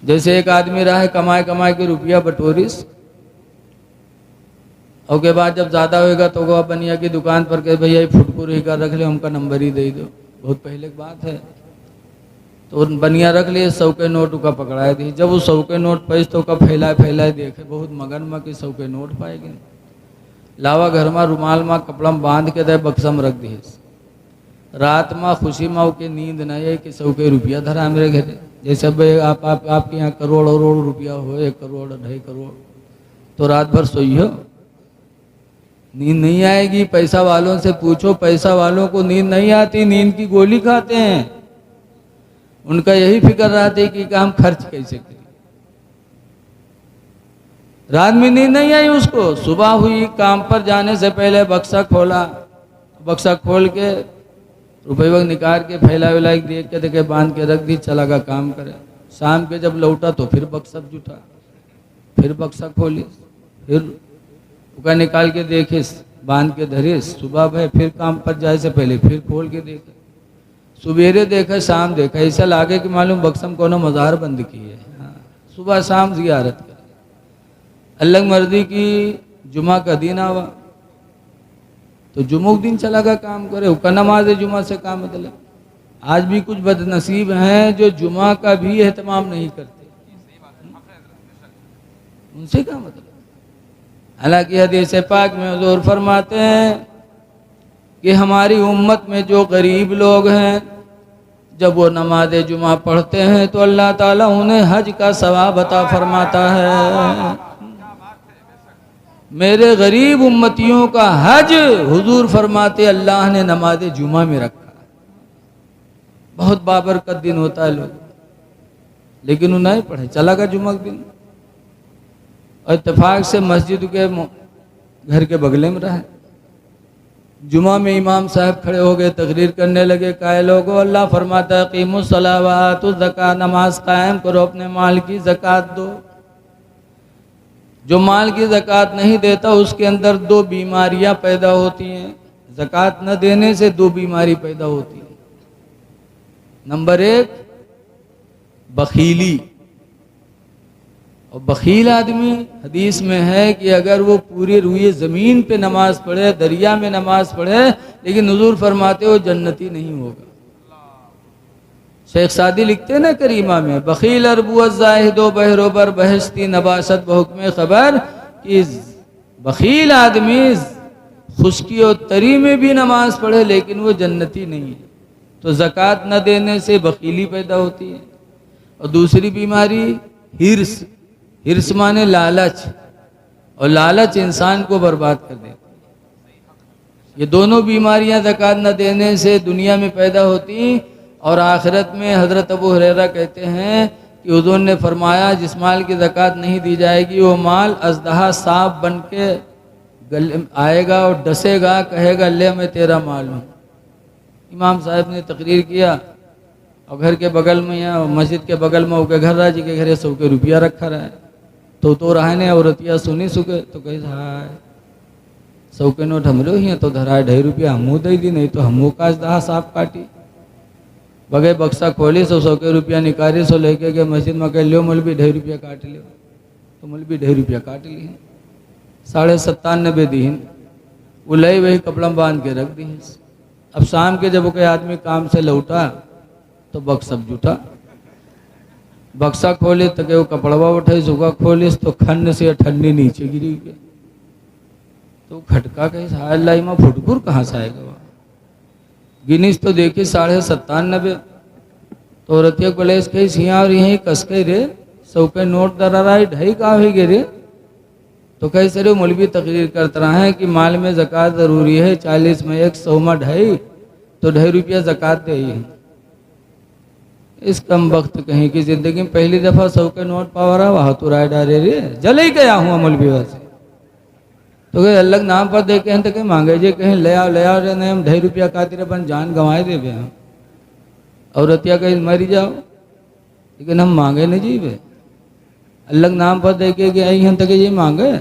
जैसे एक आदमी रहा है कमाए कमाए के रुपया बटोरिस, और के बाद जब ज़्यादा होएगा तो वो बनिया की दुकान पर के भैया फुटकुर ही का रख ले, हमका नंबर ही दे दो। बहुत पहले की बात है। तो बनिया रख लिए, 100 के नोट का पकड़ाए दी। जब वो 100 के नोट पैस तो का फैलाए फैलाए देखे, बहुत मगन में कि 100 के नोट पाएगे। लावा घर में रुमाल में कपड़ा में बांध के दे बक्सा में रख दिए। रात में खुशी में के नींद नहीं है कि 100 के रुपया धरा मेरे घर। जैसे भाई आपके यहाँ करोड़ रुपया हो, 1 करोड़ 2.5 करोड़, तो रात भर सोई हो, नींद नहीं आएगी। पैसा वालों से पूछो, पैसा वालों को नींद नहीं आती, नींद की गोली खाते हैं। उनका यही फिक्र रहता है कि हम खर्च कैसे करें। रात में नींद नहीं आई उसको, सुबह हुई, काम पर जाने से पहले बक्सा खोला, बक्सा खोल के रुपये निकाल के फैला वैला देख के देखे, बांध के रख दी, चला का काम करे। शाम के जब लौटा तो फिर बक्सा जुटा, फिर बक्सा खोली, फिर उसका निकाल के देखे, बांध के धरे। सुबह भाई फिर काम पर जाए से पहले फिर खोल के देखे, सुबेरे देखा, शाम देखा, ऐसा लागे कि मालूम बक्सम कोनो मज़ार बंद की है। हाँ, सुबह शाम ज़ियारत करे। अल्लाह मर्जी की जुमा का दिन आवा तो जुमुक दिन चला का काम करे, उसका नमाज जुमा से काम मतलब। आज भी कुछ बदनसीब हैं जो जुमा का भी एहतमाम नहीं करते, उनसे क्या मतलब। हालांकि हदीस पाक में हुजूर फरमाते हैं कि हमारी उम्मत में जो गरीब लोग हैं, जब वो नमाज जुमा पढ़ते हैं तो अल्लाह ताला उन्हें हज का सवाब अता फरमाता है। मेरे गरीब उम्मतियों का हज हुजूर फरमाते अल्लाह ने नमाज जुमा में रखा। बहुत बाबरकत दिन होता है लोग, लेकिन वो नहीं पढ़े, चला का जुमा दिन। और इत्तेफाक से मस्जिद के घर के बगले में रहा। जुमा में इमाम साहब खड़े हो गए, तकरीर करने लगे, काहे लोगो, अल्लाह फरमाता है कीमुस सलावात, ज़कात, नमाज कायम करो, अपने माल की ज़कात दो। जो माल की ज़कात नहीं देता उसके अंदर 2 बीमारियां पैदा होती हैं। ज़कात न देने से 2 बीमारी पैदा होती है। नंबर 1 बखीली, और बखील आदमी हदीस में है कि अगर वो पूरे रुए ज़मीन पे नमाज पढ़े, दरिया में नमाज पढ़े, लेकिन हुजूर फरमाते हो जन्नती नहीं होगा। शेख सादी लिखते ना करीमा में, बखील अरबू ज़ाहिदो बहरोबर बहस्ती नबासत बहुक्म खबर, कि बखील आदमी खुश्की और तरी में भी नमाज पढ़े लेकिन वो जन्नती नहीं है। तो ज़कात न देने से बखीली पैदा होती है। और दूसरी बीमारी हिर्स, हिर्स माने लालच, और लालच इंसान को बर्बाद कर देती है। ये दोनों बीमारियां ज़कात न देने से दुनिया में पैदा होती, और आखिरत में हज़रत अबू हुरैरा कहते हैं कि हुज़ूर ने फरमाया जिस माल की ज़कात नहीं दी जाएगी वो माल अज़दहा सांप बन के गले आएगा और डसेगा, कहेगा ले मैं तेरा माल हूँ। इमाम साहब ने तकरीर किया, और घर के बगल में या मस्जिद के बगल में उनके घर राजी के घर 100 के रुपया रखा रहा है। तो रहने औरतिया सुनी सुके तो कही हाय 100 के नोट हमरो ही तो धराए 2.5 रुपया हमू दे दी, नहीं तो हमू का अज़दहा सांप काटी। बगे बक्सा खोली, 100 के रुपया निकाली, सो लेके गए मस्जिद में, कह लो मौलवी 2.5 रुपया काट लियो। तो मौलवी 2.5 रुपया काट ली, 97.5 दीन वो लई वही कपड़ा बांध के रख दी। अब शाम के जब कोई आदमी काम से लौटा तो बक्सा जुटा, बक्सा खोले तो वो कपड़वा उठे, सुखा खोलिस तो खन्न से ठंडी नीचे गिरी गई। तो खटका कहीं साल्लाई में फुटकुर कहाँ से आएगा। गिनीस तो देखी 97.5। तो औरतिया कलेश कही सिया और यहीं कस के रे 100 के नोट दरा रहा है 2.5 कहाँ हो गए रे। तो कैसे रे मौलवी तकरीर करता रहा है कि माल में ज़कात ज़रूरी है, 40 में 1, 100 में 2.5, तो 2.5 रुपया ज़कात दे ही। इस कम वक्त कहीं की ज़िंदगी में पहली दफ़ा 100 के नोट पावा रहा, वहाँ तो राय डाले रे जल ही गया हूँ मौलवी से। तो कहीं अलग नाम पर देखे हैं तो कहीं मांगे जे कहीं ले आओ रे, नहीं हम 2.5 रुपया खातिर अपन जान गंवाए दे बे हम, औरतिया कहीं मरी जाओ, लेकिन हम मांगे नहीं जी बे। अलग नाम पर देखे कि आई हैं तो ये मांगे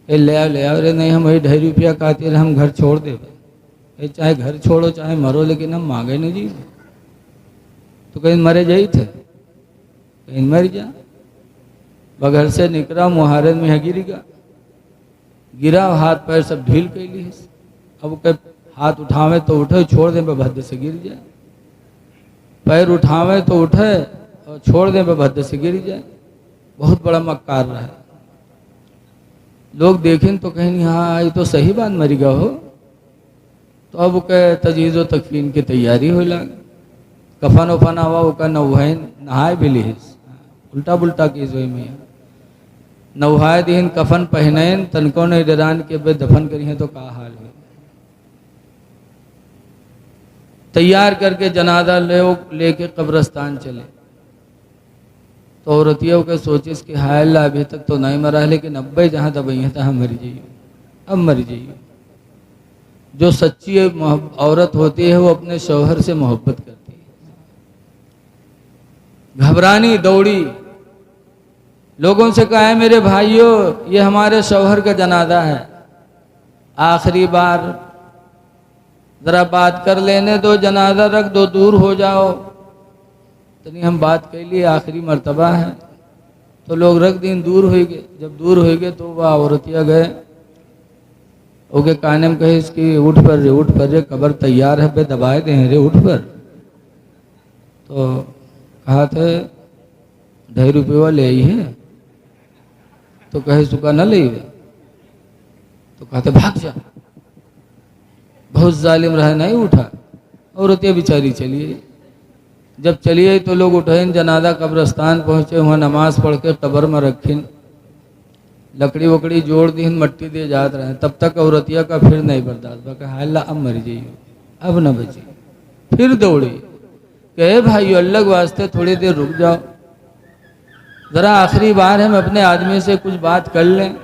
ले आओ रे, नहीं हम वही 2.5 रुपया खातिर हम घर छोड़ दे बे। चाहे घर छोड़ो चाहे मरो, लेकिन हम मांगे नहीं जी। तो कहीं मरे जाई थे। कहीं मर जा, बगल से निकला मुहारत में गिरेगा, गिरा हाथ पैर सब ढील कैली। अब के हाथ उठावे तो उठे, छोड़ दे पे भद्द से गिर जाए, पैर उठावे तो उठे और छोड़ दे पे भद्द से गिर जाए। बहुत बड़ा मक्कार रहा है। लोग देखें तो कहेंगे हाँ ये तो सही बात मरीगा हो। तो अब के तजीज़ व तकफीन की तैयारी हो लग, कफन वफन हवा उका नौहाय नहाए भी ली, उल्टा पुल्टा की जोई में नौहाय दिन कफन पहनैन तनको ने डरान के बे दफन करी हैं तो का हाल है। तैयार करके जनाजा लेके कब्रस्तान चले तो औरतियों के सोचिस कि हाय अल्लाह अभी तक तो नहीं मरा है, लेकिन अब्बे जहाँ दबाई था हम मर जाइए, अब मर जाइए। जो सच्ची औरत होती है वो अपने शौहर से मोहब्बत करती है। घबरानी दौड़ी, लोगों से कहा है मेरे भाइयों ये हमारे शौहर का जनाजा है, आखिरी बार जरा बात कर लेने दो, जनाजा रख दो, दूर हो जाओ। तो नहीं हम बात कर लिए, आखिरी मर्तबा है। तो लोग रख दिन दूर हो गए। जब दूर हो गए तो वह औरतिया गए, ओके काने में कहे इसकी उठ पर रे, उठ पर रे, कब्र तैयार है पे दबाए दे रे, उठ पर। तो कहा थे 2.5 रुपये ले आई है। तो कहे चुका न ले, तो कहते भाग जा, बहुत जालिम रहा, नहीं उठा। औरतिया बेचारी चलिए। जब चलिए तो लोग उठे, जनाजा कब्रस्तान पहुँचे, वहाँ नमाज पढ़ के कब्र में रखीन, लकड़ी वकड़ी जोड़ दी, मट्टी दे जात रहे। तब तक औरतिया का फिर नहीं बर्दाश्त बा, कहा अल्लाह अब मर जाइए, अब न बची। फिर दौड़ी, कहे भाई अल्लाह के वास्ते थोड़ी देर रुक जाओ, ज़रा आखिरी बार हम अपने आदमी से कुछ बात कर लें।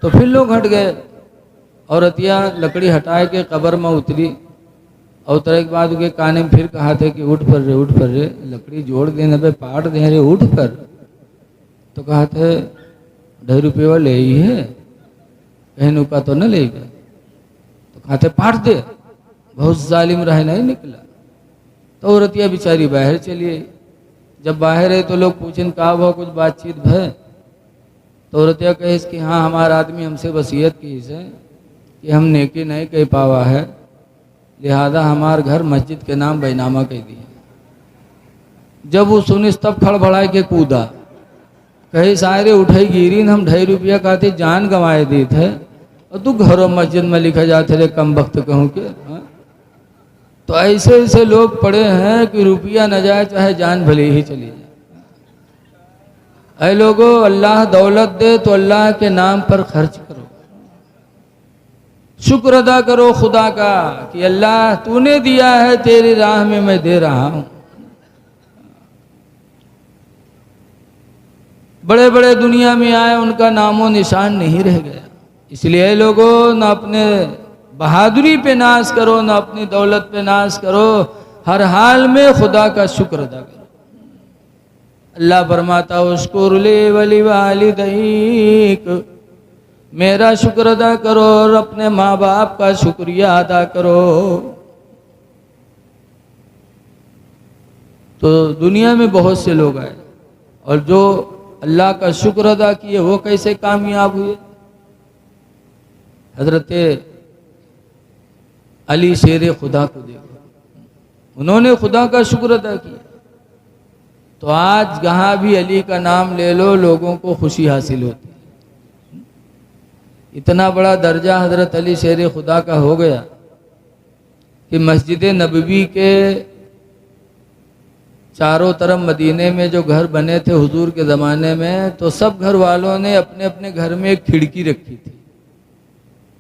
तो फिर लोग हट गए। औरतिया लकड़ी हटाए के कब्र में उतरी, और उतरे के बाद उनके काने में फिर कहा थे कि उठ पर रे, उठ पर रे, लकड़ी जोड़ देने पे पाट दे रे, उठ पर। तो कहा थे 2.5 रुपये ले ही है, कहने का तो न ले गए। तो कहा थे पाट दे, बहुत जालिम रहे, नहीं निकला। तो औरतिया बेचारी बाहर चलिए। जब बाहर है तो लोग पूछें कहा भाव कुछ बातचीत भय। तो औरतिया कहे कि हाँ हमारा आदमी हमसे वसीयत की है कि हम नेकी नहीं कह पावा है, लिहाजा हमार घर मस्जिद के नाम बैनामा कह दिया। जब वो सुनिस तब खड़बड़ाए के कूदा, कहे सारे उठाई गिरी, हम 2.5 रुपया कहते जान गंवाए दी थे, और तू घरों मस्जिद में लिखा जाते रे कम वक्त कहूँ के। तो ऐसे ऐसे लोग पड़े हैं कि रुपया न जाए चाहे जान भले ही चली जाए। ऐ लोगों, अल्लाह दौलत दे तो अल्लाह के नाम पर खर्च करो, शुक्र अदा करो खुदा का कि अल्लाह तूने दिया है, तेरी राह में मैं दे रहा हूं। बड़े बड़े दुनिया में आए, उनका नामो निशान नहीं रह गया। इसलिए लोगों, ना अपने बहादुरी पे नाश करो, ना अपनी दौलत पे नाश करो, हर हाल में खुदा का शुक्र अदा करो। अल्लाह फरमाता उश्कुरली वली वालिदैक, मेरा शुक्र अदा करो और अपने माँ बाप का शुक्रिया अदा करो। तो दुनिया में बहुत से लोग आए और जो अल्लाह का शुक्र अदा किए वो कैसे कामयाब हुए। हजरत अली शेर खुदा को देखो, उन्होंने खुदा का शुक्र अदा किया। तो आज जहाँ भी अली का नाम ले लो, लोगों को खुशी हासिल होती है। इतना बड़ा दर्जा हजरत अली शेर खुदा का हो गया कि मस्जिद नबवी के चारों तरफ मदीने में जो घर बने थे हुजूर के ज़माने में, तो सब घर वालों ने अपने अपने घर में एक खिड़की रखी थी।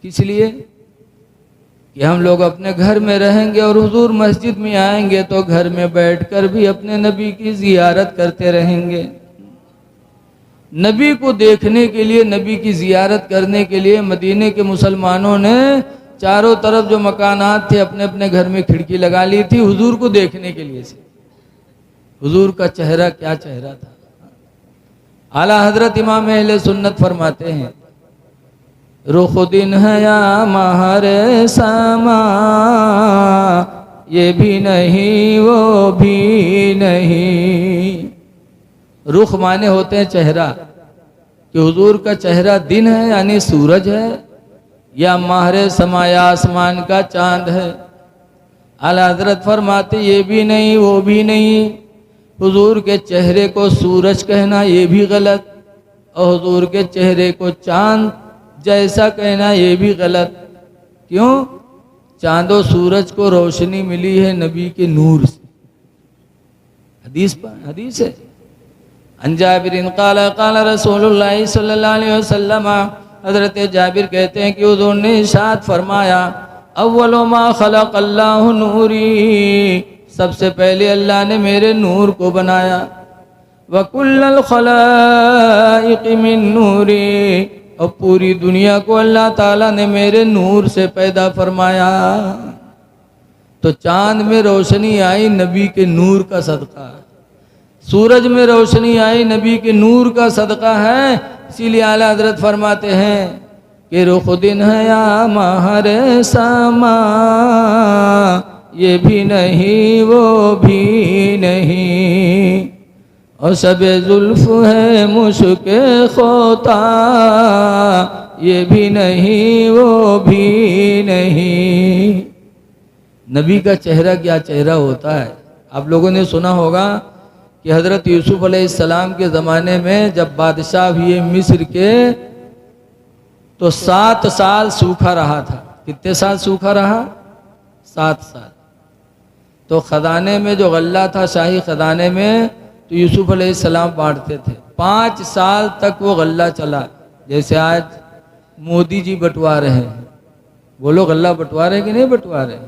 किस लिए? कि हम लोग अपने घर में रहेंगे और हुजूर मस्जिद में आएंगे तो घर में बैठकर भी अपने नबी की जियारत करते रहेंगे। नबी को देखने के लिए, नबी की जियारत करने के लिए मदीने के मुसलमानों ने चारों तरफ जो मकानात थे अपने अपने घर में खिड़की लगा ली थी हुजूर को देखने के लिए से। हुजूर का चेहरा क्या चेहरा था। आला हजरत इमाम अहले सुन्नत फरमाते हैं, रुख दिन है या महरे समा, ये भी नहीं वो भी नहीं, रुख माने होते हैं चेहरा, कि हुजूर का चेहरा दिन है यानी सूरज है, या माहरे समाया आसमान का चांद है। आला हजरत फरमाते ये भी नहीं वो भी नहीं, हुजूर के चेहरे को सूरज कहना ये भी गलत, और हुजूर के चेहरे को चांद जैसा कहना ये भी गलत। क्यों? चांदो सूरज को रोशनी मिली है नबी के नूर से। हदीस है। अन जाबिर क़ाल क़ाल रसूलुल्लाह सल्लल्लाहु अलैहि वसल्लम, हजरत जाबिर कहते हैं कि हुजूर ने इरशाद फरमाया, अव्वलु मा खलक़ल्लाहु नूरी, सबसे पहले अल्लाह ने मेरे नूर को बनाया। व कुल्लल खलाइक़ मिन नूरी, और पूरी दुनिया को अल्लाह ताला ने मेरे नूर से पैदा फरमाया। तो चांद में रोशनी आई नबी के नूर का सदका, सूरज में रोशनी आई नबी के नूर का सदका है। इसीलिए आला हजरत फरमाते हैं कि रुख दिन है या महरे समा, ये भी नहीं वो भी नहीं, और सबे जुल्फ है मुश्के खोता, ये भी नहीं वो भी नहीं। नबी का चेहरा क्या चेहरा होता है। आप लोगों ने सुना होगा कि हज़रत यूसुफ अलैहिस्सलाम के ज़माने में जब बादशाह हुए मिस्र के, तो 7 साल सूखा रहा था। कितने साल सूखा रहा? 7 साल। तो खजाने में जो गल्ला था, शाही खजाने में, तो यूसुफ अलैहिस्सलाम बांटते थे। 5 साल तक वो गल्ला चला। जैसे आज मोदी जी बंटवा रहे हैं, बोलो गल्ला बंटवा रहे कि नहीं बंटवा रहे?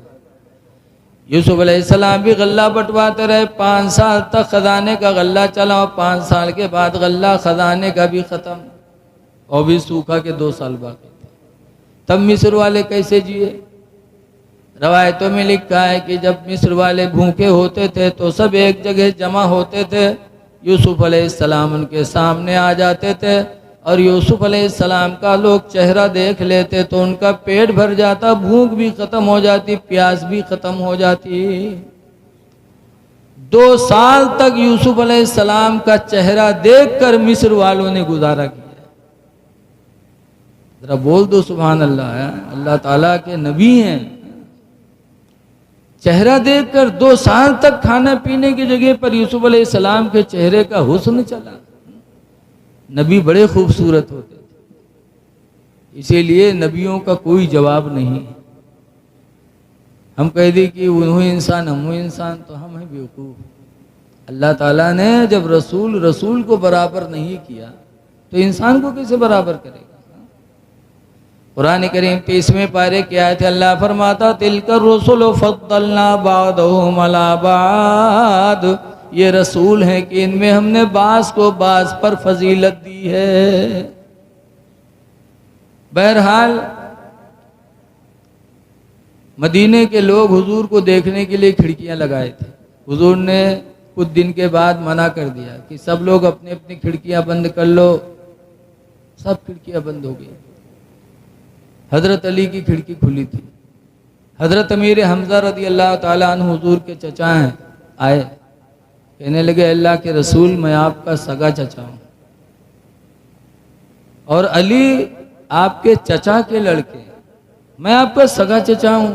यूसुफ अलैहिस्सलाम भी गल्ला बंटवाते रहे। 5 साल तक खजाने का गल्ला चला, और 5 साल के बाद गल्ला खजाने का भी ख़त्म, और भी सूखा के 2 साल बाकी थे। तब मिस्र वाले कैसे जिए? रवायतों में लिखा है कि जब मिस्र वाले भूखे होते थे तो सब एक जगह जमा होते थे, यूसुफ अलैहिस्सलाम उनके सामने आ जाते थे, और यूसुफ अलैहिस्सलाम का लोग चेहरा देख लेते तो उनका पेट भर जाता, भूख भी खत्म हो जाती, प्यास भी खत्म हो जाती। 2 साल तक यूसुफ अलैहिस्सलाम का चेहरा देखकर मिस्र वालों ने गुजारा किया। जरा बोल दो सुभान अल्लाह। अल्लाह ताला के नबी हैं, चेहरा देखकर 2 साल तक खाना पीने की जगह पर यूसुफ अलैहिस्सलाम के चेहरे का हुस्न चला। नबी बड़े खूबसूरत होते थे, इसीलिए नबियों का कोई जवाब नहीं। हम कह दें कि वो इंसान हम इंसान, तो हम हैं बेवकूफ़। अल्लाह ताला ने जब रसूल को बराबर नहीं किया तो इंसान को कैसे बराबर करेगा? कुरान करीम 30वें पारे की आयत है, अल्लाह फरमाता तिलकर रसूल फद्दलना बादहुम अला बाद, ये रसूल हैं कि इनमें हमने बास को बास पर फजीलत दी है। बहरहाल मदीने के लोग हुजूर को देखने के लिए खिड़कियां लगाए थे। हुजूर ने कुछ दिन के बाद मना कर दिया कि सब लोग अपनी अपनी खिड़कियां बंद कर लो। सब खिड़कियां बंद हो गई। हजरत अली की खिड़की खुली थी। हजरत अमीर हमजा रदी अल्लाह ताला अन्हु हुजूर के चचा हैं, आए, कहने लगे अल्लाह के रसूल मैं आपका सगा चचा हूँ, और अली आपके चचा के लड़के, मैं आपका सगा चचा हूँ।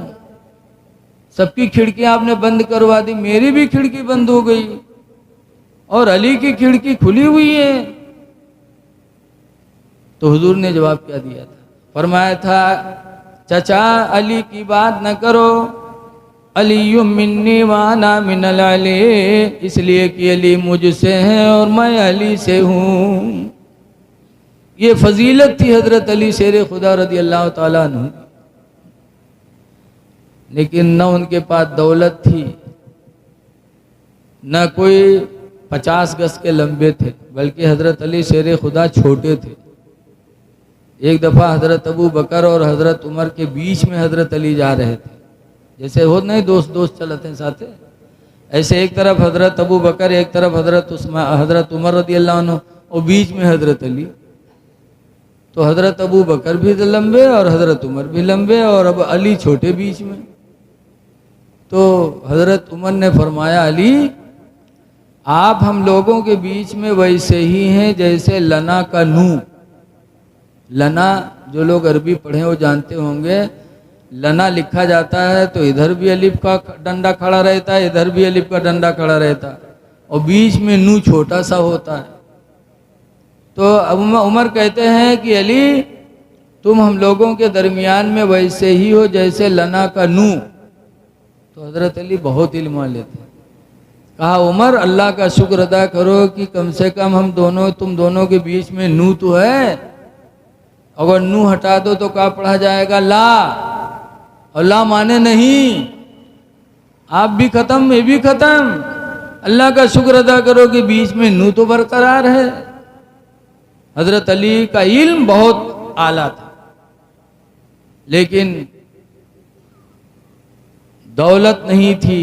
सबकी खिड़कियां आपने बंद करवा दी, मेरी भी खिड़की बंद हो गई, और अली की खिड़की खुली हुई है। तो हुजूर ने जवाब क्या दिया था? फरमाया था चचा अली की बात न करो, अली मिन्नी वाना मिनल अली, इसलिए कि अली मुझसे हैं और मैं अली से हूँ। ये फजीलत थी हजरत अली शेर खुदा रदी अल्लाह ताला अन्हु। लेकिन न उनके पास दौलत थी, न कोई 50 गज के लंबे थे, बल्कि हजरत अली शेर खुदा छोटे थे। एक दफ़ा हजरत अबू बकर और हजरत उमर के बीच में हजरत अली जा रहे थे। जैसे हो नहीं दोस्त चलते हैं साथ, ऐसे एक तरफ हजरत अबू बकर, एक तरफ हजरत उमर रदी अल्लाह अन्हु, और बीच में हजरत अली। तो हजरत अबू बकर भी लंबे और हजरत उमर भी लंबे, और अब अली छोटे बीच में। तो हजरत उमर ने फरमाया अली आप हम लोगों के बीच में वैसे ही हैं जैसे लना का नू। लना, जो लोग अरबी पढ़े वो जानते होंगे, लना लिखा जाता है तो इधर भी अलिफ का डंडा खड़ा रहता है, इधर भी अलिफ का डंडा खड़ा रहता है, और बीच में नू छोटा सा होता है। तो अब उमर कहते हैं कि अली, तुम हम लोगों के दरमियान में वैसे ही हो जैसे लना का नू। तो हजरत अली बहुत इल्म लेते हैं। कहा उमर, अल्लाह का शुक्र अदा करो कि कम से कम हम दोनों, तुम दोनों के बीच में नू तो है। अगर नू हटा दो तो क्या पढ़ा जाएगा? ला। और ला माने नहीं, आप भी खत्म, मैं भी खत्म। अल्लाह का शुक्र अदा करो कि बीच में नू तो बरकरार है। हजरत अली का इल्म बहुत आला था, लेकिन दौलत नहीं थी।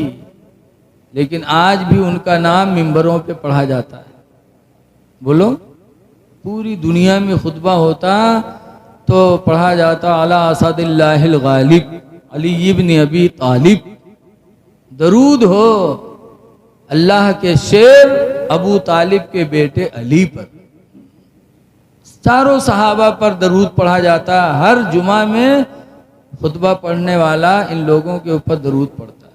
लेकिन आज भी उनका नाम मिंबरों पे पढ़ा जाता है। बोलो, पूरी दुनिया में खुतबा होता तो पढ़ा जाता अला असदिल्लाहिल गालिब अली इब्न अबी तालिब। दरूद हो अल्लाह के शेर अबू तालिब के बेटे अली पर। चारों सहाबा पर दरूद पढ़ा जाता। हर जुमा में खुतबा पढ़ने वाला इन लोगों के ऊपर दरूद पढ़ता है।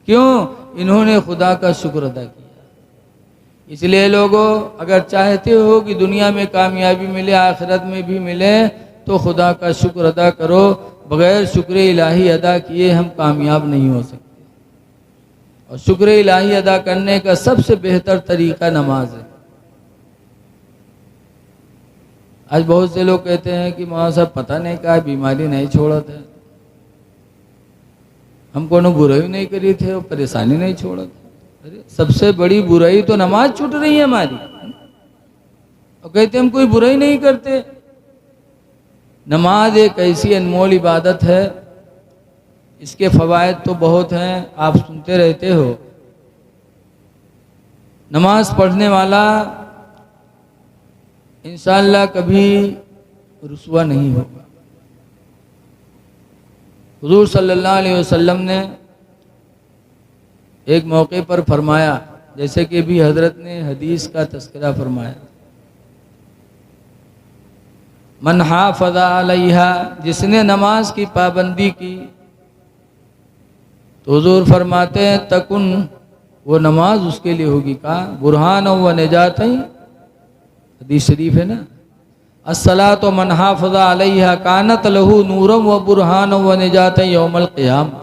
क्यों? इन्होंने खुदा का शुक्र अदा किया। इसलिए लोगों, अगर चाहते हो कि दुनिया में कामयाबी मिले, आखिरत में भी मिले, तो खुदा का शुक्र अदा करो। बगैर शुक्र इलाही अदा किए हम कामयाब नहीं हो सकते। और शुक्र इलाही अदा करने का सबसे बेहतर तरीका नमाज है। आज बहुत से लोग कहते हैं कि मौलाना साहब पता नहीं क्या बीमारी नहीं छोड़ा था, हम कोनो बुराई नहीं करी थे और परेशानी नहीं छोड़ा था। अरे सबसे बड़ी बुराई तो नमाज छूट रही है हमारी, और कहते हम कोई बुराई नहीं करते। नमाज एक ऐसी अनमोल इबादत है, इसके फवायद तो बहुत हैं, आप सुनते रहते हो। नमाज पढ़ने वाला इंशाअल्लाह कभी रुसवा नहीं होगा। हुजूर सल्लल्लाहु अलैहि वसल्लम ने एक मौके पर फरमाया, जैसे कि भी हजरत ने हदीस का तस्करा फरमाया, मन हाफ़ज़ा अलैहा, जिसने नमाज की पाबंदी की, तो हुजूर फरमाते हैं तकुन, वो नमाज उसके लिए होगी का बुरहान व निजात। हदीस शरीफ है ना, अस्सलातु मन हाफ़ज़ा अलैहा कानत लहू नूरम व बुरहान व निजात यौमल क़ियामा।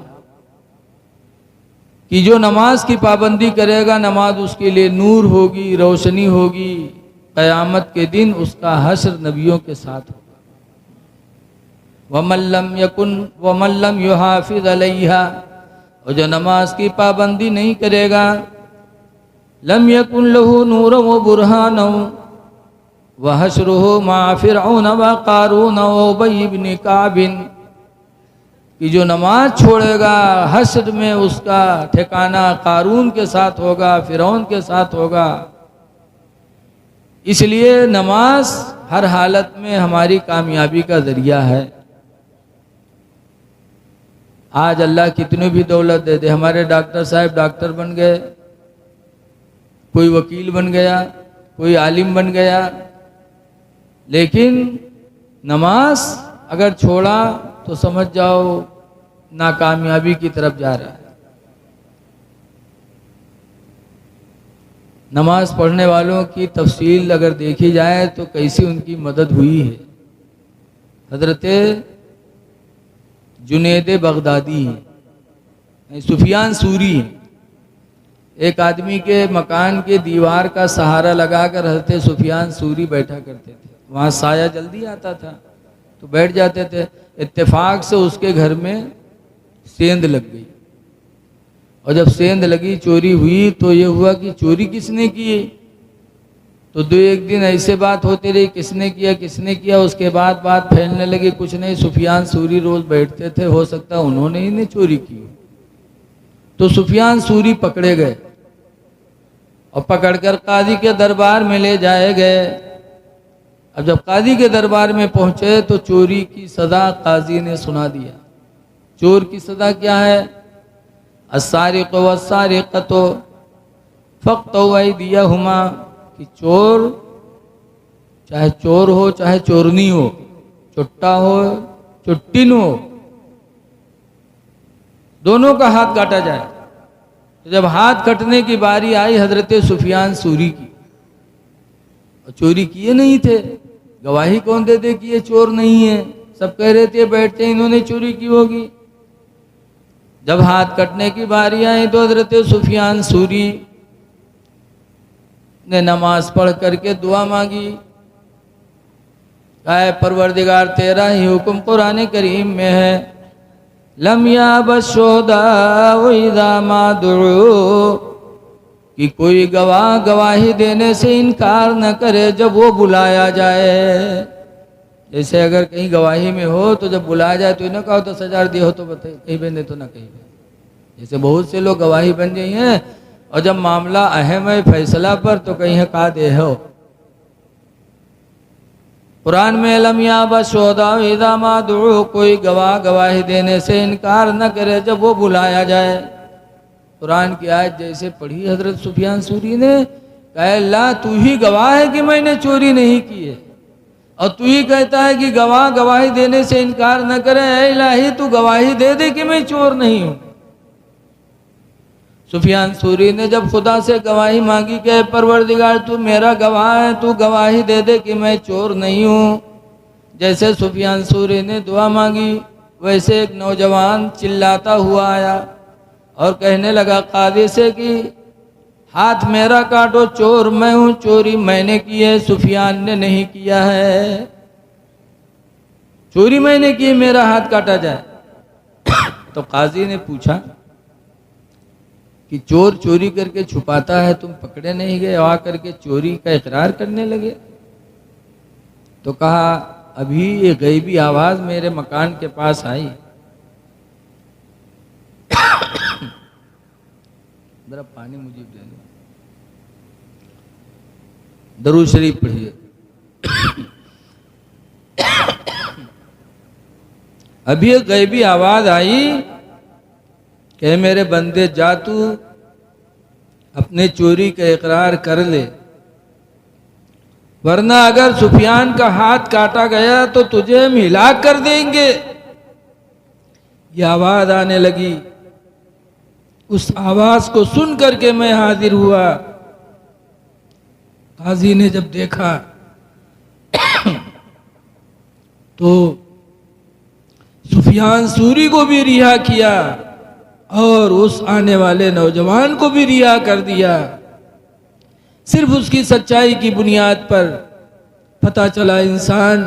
कि जो नमाज की पाबंदी करेगा, नमाज उसके लिए नूर होगी, रोशनी होगी। क़यामत के दिन उसका हश्र नबियों के साथ होगा। वमल्लम यकुन वमल्लम युहाफ़िज़ अलैहा, और जो नमाज की पाबंदी नहीं करेगा, लम यकुन लहू नूरम व बुरहान व हश्रुहु मा फ़िरऔन व क़ारून व उबय इब्न काब, कि जो नमाज छोड़ेगा हश्र में उसका ठिकाना कारून के साथ होगा, फ़िरौन के साथ होगा। इसलिए नमाज हर हालत में हमारी कामयाबी का जरिया है। आज अल्लाह कितनी भी दौलत दे दे, हमारे डॉक्टर साहब डॉक्टर बन गए, कोई वकील बन गया, कोई आलिम बन गया, लेकिन नमाज अगर छोड़ा तो समझ जाओ नाकामयाबी की तरफ जा रहा है। नमाज पढ़ने वालों की तफसील अगर देखी जाए तो कैसी उनकी मदद हुई है। हजरत जुनैद बगदादी हैं, सुफियान सूरी हैं, एक आदमी के मकान के दीवार का सहारा लगाकर हजरत सुफियान सूरी बैठा करते थे। वहाँ साया जल्दी आता था तो बैठ जाते थे। इत्तेफाक से उसके घर में सेंध लग गई, और जब सेंध लगी, चोरी हुई, तो ये हुआ कि चोरी किसने की। तो दो एक दिन ऐसे बात होती रही, किसने किया किसने किया। उसके बाद बात फैलने लगी, कुछ नहीं, सुफियान सूरी रोज बैठते थे, हो सकता है उन्होंने ही नहीं चोरी की। तो सुफियान सूरी पकड़े गए और पकड़कर काजी के दरबार में ले जाए गए। अब जब काजी के दरबार में पहुंचे तो चोरी की सजा काजी ने सुना दिया। चोर की सजा क्या है? अस्सारिक़ु वस्सारिक़तु फ़क़्तऊ दिया हुमा, कि चोर चाहे चोर हो चाहे चोरनी हो, चुट्टा हो चुट्टिन हो, दोनों का हाथ काटा जाए। तो जब हाथ कटने की बारी आई हजरत सुफियान सूरी की, और चोरी किए नहीं थे, गवाही कौन दे दे कि ये चोर नहीं है, सब कह रहे थे बैठते इन्होंने चोरी की होगी। जब हाथ कटने की बारी आई तो हजरत सुफियान सूरी ने नमाज पढ़ करके दुआ मांगी, कहा परवरदिगार तेरा ही हुक्म कुरान करीम में है, लम याबशोदा वइज़ा मा दुऊ, कि कोई गवाह गवाही देने से इनकार न करे जब वो बुलाया जाए। जैसे अगर कहीं गवाही में हो तो जब बुलाया जाए तो इन्हें कहो 10,000 दिए हो तो बताइए, कहीं पे नहीं तो ना कहीं पे। जैसे बहुत से लोग गवाही बन गई हैं और जब मामला अहम है फैसला पर तो कहीं कहा दे हो। कुरान में लम याबशोदा वइज़ा मा दुऊ, कोई गवाह गवाही देने से इनकार न करे जब वो बुलाया जाए। कुरान की आयत जैसे पढ़ी हजरत सुफियान सूरी ने, कहा अल्लाह तू ही गवाह है कि मैंने चोरी नहीं की है, और तू ही कहता है कि गवाह गवाही देने से इनकार न करे, ऐ इलाही तू गवाही दे दे कि मैं चोर नहीं हूं। सुफियान सूरी ने जब खुदा से गवाही मांगी कि परवरदिगार तू मेरा गवाह है, तू गवाही दे दे कि मैं चोर नहीं हूं। जैसे सुफियान सूरी ने दुआ मांगी वैसे एक नौजवान चिल्लाता हुआ आया और कहने लगा कादी से कि हाथ मेरा काटो, चोर मैं हूं, चोरी मैंने की है, सुफियान ने नहीं किया है, चोरी मैंने की, मेरा हाथ काटा जाए। तो काजी ने पूछा कि चोर चोरी करके छुपाता है, तुम पकड़े नहीं गए, आ करके चोरी का इकरार करने लगे। तो कहा अभी ये गैबी आवाज मेरे मकान के पास आई, जरा पानी मुझे दे दो, दरूद शरीफ पढ़िए। अभी एक गैबी आवाज आई कि मेरे बंदे जा तू अपने चोरी का इकरार कर ले, वरना अगर सुफियान का हाथ काटा गया तो तुझे हम हिलाक कर देंगे। ये आवाज आने लगी, उस आवाज को सुन करके मैं हाजिर हुआ। काजी ने जब देखा तो सुफियान सूरी को भी रिहा किया और उस आने वाले नौजवान को भी रिहा कर दिया। सिर्फ उसकी सच्चाई की बुनियाद पर पता चला इंसान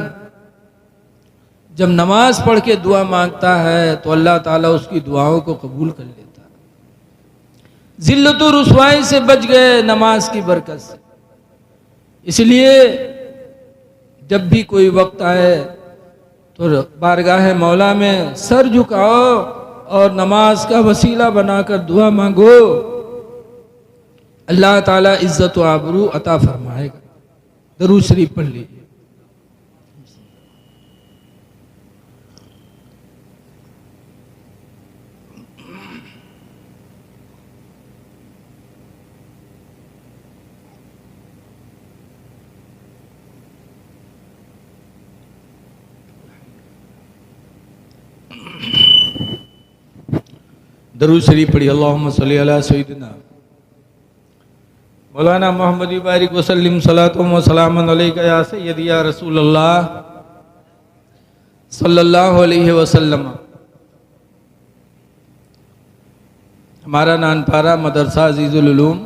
जब नमाज पढ़ के दुआ मांगता है तो अल्लाह ताला उसकी दुआओं को कबूल कर लेता है। जिल्लत और रुसवाई से बच गए नमाज की बरकत से। इसलिए जब भी कोई वक्त आए तो बारगाह मौला में सर झुकाओ और नमाज का वसीला बनाकर दुआ मांगो, अल्लाह ताला इज्जत व आबरू अता फरमाएगा। दरूद शरीफ पढ़ लीजिए। दरूद शरीफ पढ़ी। अल्लाहुम्मा सल्ली अला सय्यिदिना मौलाना मोहम्मद बारिक वसल्लिम सलातुम व सलामन अलैका या सय्यदी या रसूल अल्लाह सल्लल्लाहु अलैहि वसल्लम। हमारा नानपारा मदरसा अजीजुल उलूम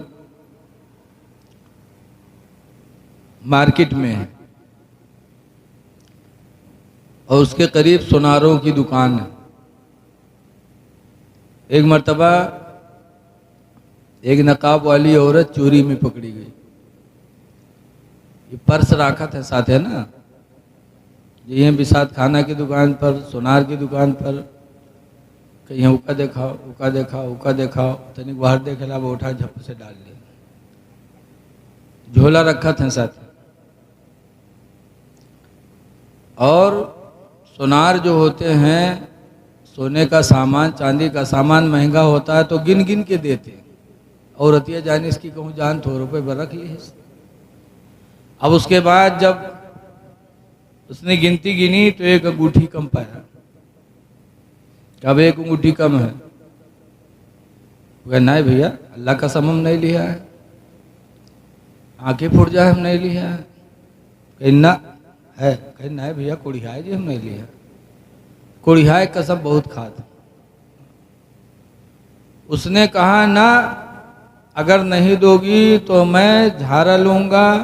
मार्केट में है और उसके करीब सुनारों की दुकान है। एक मर्तबा एक नकाब वाली औरत चोरी में पकड़ी गई। ये पर्स रखा था साथ है ना, ये भी साथ खाना की दुकान पर, सोनार की दुकान पर, कहीं उका देखाओ उका देखाओ उका देखाओ, तनिक बाहर देखेला वो उठा झप से डाल लिया। झोला रखा था साथ। और सोनार जो होते हैं, सोने का सामान चांदी का सामान महंगा होता है तो गिन गिन के देते, औरतिया जाने इसकी कहूँ जान थोड़ों पे रख ली है। अब उसके बाद जब उसने गिनती गिनी तो एक अंगूठी कम पाया। अब एक अंगूठी कम है। नहीं भैया, अल्लाह का कसम हम नहीं लिया है, आंखें फूट जाए हम नहीं लिया है। कहना है, कहना है भैया कोड़ियाए जी हम नहीं लिया। कोड़ियाए कसम बहुत खात। उसने कहा ना, अगर नहीं दोगी तो मैं झाड़ा लूंगा,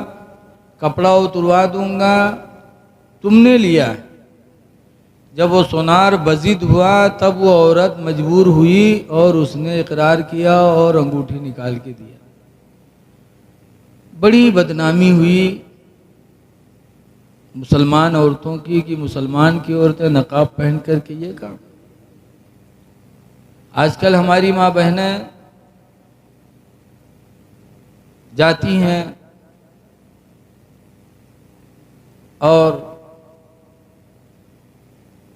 कपड़ा उतरवा दूंगा, तुमने लिया है। जब वो सोनार बजिद हुआ तब वो औरत मजबूर हुई और उसने इकरार किया और अंगूठी निकाल के दिया। बड़ी बदनामी हुई मुसलमान औरतों की कि मुसलमान की औरतें नकाब पहन करके ये काम। आजकल हमारी माँ बहनें जाती हैं और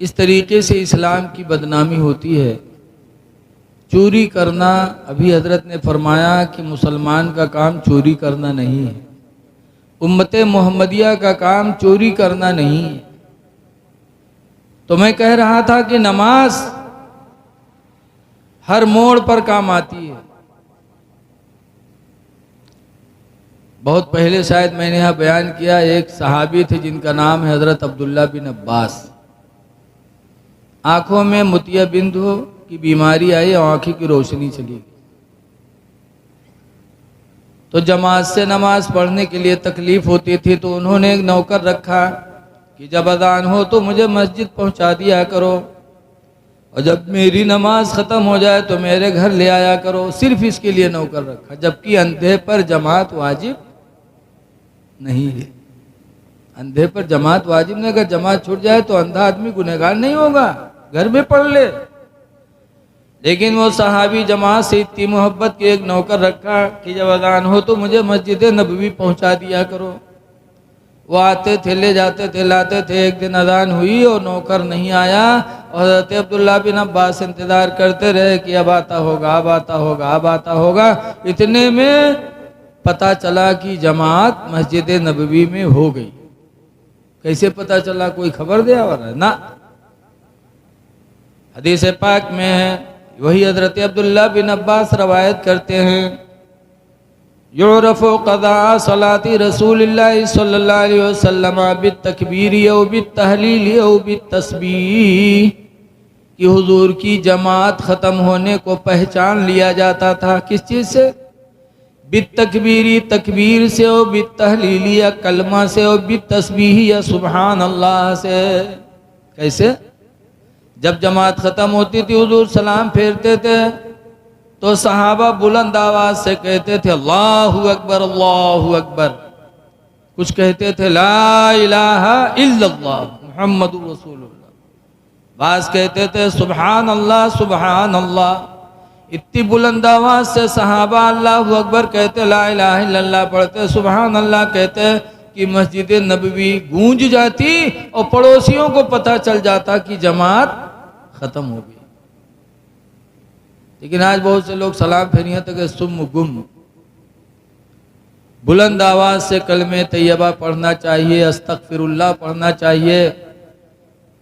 इस तरीके से इस्लाम की बदनामी होती है। चोरी करना, अभी हजरत ने फरमाया कि मुसलमान का काम चोरी करना नहीं है, उम्मते मोहम्मदिया का काम चोरी करना नहीं है। तो मैं कह रहा था कि नमाज हर मोड़ पर काम आती है। बहुत पहले शायद मैंने यहाँ बयान किया, एक सहाबी थे जिनका नाम है हजरत अब्दुल्ला बिन अब्बास। आंखों में मोतिया बिंदु की बीमारी आई और आंखी की रोशनी चली गई। तो जमात से नमाज पढ़ने के लिए तकलीफ होती थी, तो उन्होंने एक नौकर रखा कि जब अजान हो तो मुझे मस्जिद पहुंचा दिया करो और जब मेरी नमाज ख़त्म हो जाए तो मेरे घर ले आया करो। सिर्फ इसके लिए नौकर रखा, जबकि अंधे पर जमात वाजिब नहीं है। अंधे पर जमात वाजिब नहीं। अगर जमात छूट जाए तो अंधा आदमी गुनहगार नहीं होगा, घर में पढ़ ले। लेकिन वो सहाबी जमात से इतनी मोहब्बत के एक नौकर रखा कि जब अजान हो तो मुझे मस्जिद नबवी पहुंचा दिया करो। वो आते थे, ले जाते थे, लाते थे। एक दिन अजान हुई और नौकर नहीं आया और हज़रत अब्दुल्ला बिन अब्बास इंतजार करते रहे कि अब आता होगा, अब आता होगा, अब आता होगा। इतने में पता चला कि जमात मस्जिद नबवी में हो गई। कैसे पता चला? कोई खबर दिया वाला ना। हदीस पाक में है, वही हजरत अब्दुल्ला बिन अब्बास रवायत करते हैं, युरफ़ु क़ज़ा सलाती रसूलिल्लाह सल्लल्लाहु अलैहि वसल्लम बित्तकबीर औ बित्तहलील औ बित्तस्बीह, कि हुजूर की जमात ख़त्म होने को पहचान लिया जाता था। किस चीज़ से? बित्तकबीरी, तकबीर से, और बित्तहलील या कलमा से, और बित्तस्बीह या सुबहान अल्लाह से। कैसे? जब जमात ख़त्म होती थी हुजूर सलाम फेरते थे तो सहाबा बुलंद आवाज से कहते थे अल्लाहु अकबर, अल्लाहु अकबर। कुछ कहते थे ला इलाहा इल्लल्लाह मुहम्मदुर रसूलुल्लाह। बास कहते थे सुबहान अल्लाह, सुबहान अल्लाह। इतनी बुलंद आवाज से सहाबा अल्लाहु अकबर कहते, ला इलाहा इल्लल्लाह पढ़ते, सुबहान अल्लाह कहते कि मस्जिद नबवी गूंज जाती और पड़ोसियों को पता चल जाता कि जमात खत्म हो गई। लेकिन आज बहुत से लोग सलाम फेरियां तक सुम गुम। बुलंद आवाज से कलमे तैयबा पढ़ना चाहिए, अस्तगफिरुल्लाह पढ़ना चाहिए,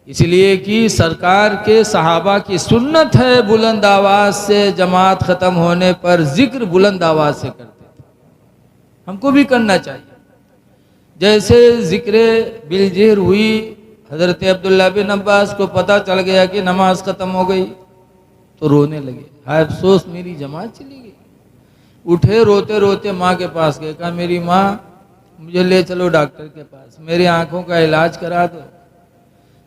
इसलिए कि सरकार के सहाबा की सुन्नत है बुलंद आवाज से जमात खत्म होने पर जिक्र बुलंद आवाज से करते थे। हमको भी करना चाहिए। जैसे जिक्र बिलजेर हुई, हजरत अब्दुल्ला बिन अब्बास को पता चल गया कि नमाज खत्म हो गई तो रोने लगे, हाय अफसोस मेरी जमात चली गई। उठे रोते रोते माँ के पास गए, कहा मेरी माँ मुझे ले चलो डॉक्टर के पास, मेरी आंखों का इलाज करा दो।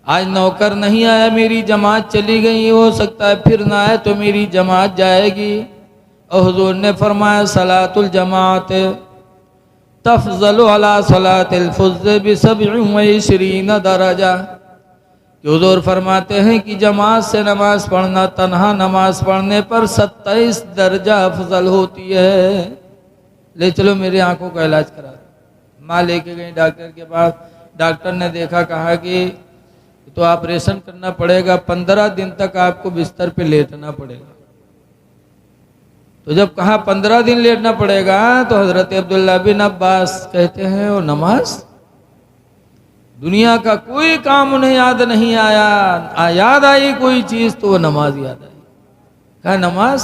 आज नौकर नहीं आया, मेरी जमात चली गई, हो सकता है फिर ना आए तो मेरी जमात जाएगी। और हुजूर ने फरमाया सलातुल जमात तफज़लु अला सलातिल फुज़्ज़ बिसब्इ व इश्रीन दरजा। हुजूर फरमाते हैं कि जमात से नमाज पढ़ना तन्हा नमाज पढ़ने पर 27 दर्जा अफजल होती है। ले चलो मेरी आंखों का इलाज करा। माँ लेके गई डॉक्टर के पास। डॉक्टर ने देखा, कहा कि तो ऑपरेशन करना पड़ेगा, 15 दिन तक आपको बिस्तर पे लेटना पड़ेगा। तो जब कहा 15 दिन लेटना पड़ेगा, तो हजरत अब्दुल्ला बिन अब्बास कहते हैं वो नमाज, दुनिया का कोई काम उन्हें याद नहीं आया, याद आई कोई चीज तो वो नमाज याद आई। कहा नमाज?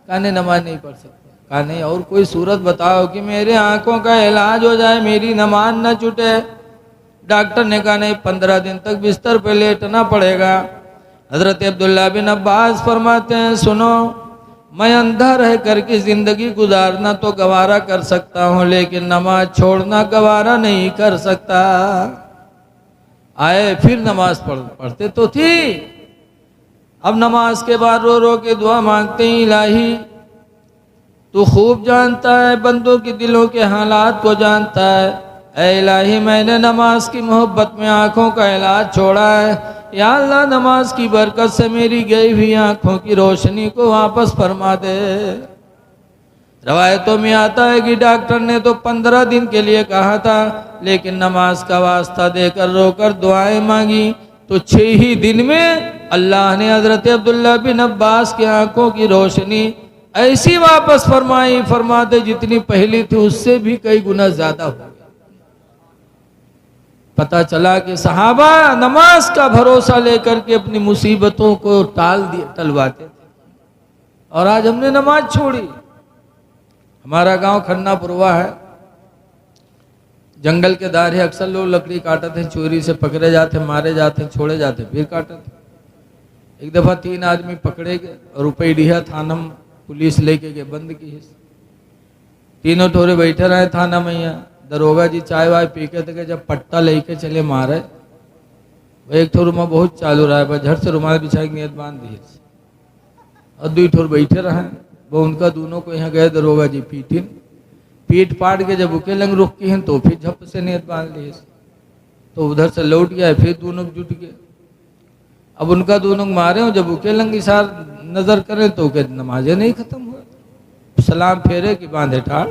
कहा नहीं, नमाज नहीं पढ़ सकता। कहा नहीं, और कोई सूरत बताओ कि मेरे आंखों का इलाज हो जाए, मेरी नमाज न छूटे। डॉक्टर ने कहा नहीं, 15 दिन तक बिस्तर पे लेटना पड़ेगा। हजरत अब्दुल्ला बिन अब्बास फरमाते हैं सुनो, मैं अंधा रह करके जिंदगी गुजारना तो गवारा कर सकता हूँ, लेकिन नमाज छोड़ना गवारा नहीं कर सकता। आए फिर नमाज पढ़ते तो थी, अब नमाज के बाद रो रो के दुआ मांगते हैं, इलाही तू खूब जानता है, बंदों के दिलों के हालात को जानता है। ऐ इलाही, मैंने नमाज की मोहब्बत में आंखों का इलाज छोड़ा है, या अल्लाह नमाज की बरकत से मेरी गई हुई आंखों की रोशनी को वापस फरमा दे। रवायतों में आता है कि डॉक्टर ने तो 15 दिन के लिए कहा था, लेकिन नमाज का वास्ता देकर रोकर दुआएं मांगी, तो 6 ही दिन में अल्लाह ने हजरत अब्दुल्ला बिन अब्बास की आंखों की रोशनी ऐसी वापस फरमाई, फरमाते जितनी पहली थी उससे भी कई गुना ज्यादा हो गया। पता चला कि सहाबा नमाज का भरोसा लेकर के अपनी मुसीबतों को टलवाते थे, और आज हमने नमाज छोड़ी। हमारा गांव खन्नापुरवा है, जंगल के दायरे, अक्सर लोग लकड़ी काटते थे, चोरी से पकड़े जाते, मारे जाते, छोड़े जाते, फिर काटते। एक दफा 3 आदमी पकड़े गए और रुपईडीहा थाना पुलिस लेके गए, बंद की। तीनों ठोरे बैठे रहे थाना में। यहाँ दरोगा जी चाय वाय पी के थे, जब पट्टा लेके चले मारे, वो एक ठोर में बहुत चालू रहा है, झट से रुमाल बिछा के नियत बांध दिए, और 2 ठोर बैठे रहे। वो उनका दोनों को यहाँ गए दरोगा जी पीटिन, पीट पाट के जब उके लंग रुक की हैं तो फिर झप से नियत बांध लिए, तो उधर से लौट गया, फिर दोनों जुट गए। अब उनका दोनों मारे हो, जब उके लंग इशार नजर करें तो उके नमाजें नहीं खत्म हुआ, सलाम फेरे कि बांधे ठाड़,